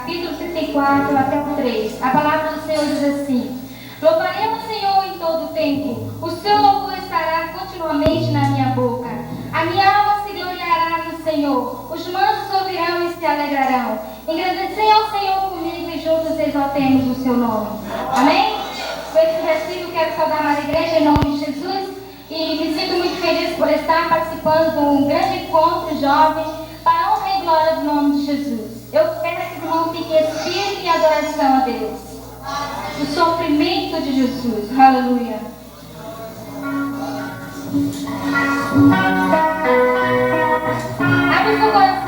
capítulo 34 até o 3. A palavra do Senhor diz assim: louvaremos o Senhor em todo o tempo, o seu louvor estará continuamente na minha boca. A minha alma se gloriará no Senhor, os mansos ouvirão e se alegrarão. Engrandecer ao Senhor comigo e juntos exaltemos o seu nome. Amém? Com esse versículo quero saudar a amada igreja em nome de Jesus e me sinto muito feliz por estar participando de um grande encontro jovem para a honra e glória do nome de Jesus. Eu peço que o irmão fique em espírito e adoração a Deus. O sofrimento de Jesus. Aleluia. Abre o seu coração.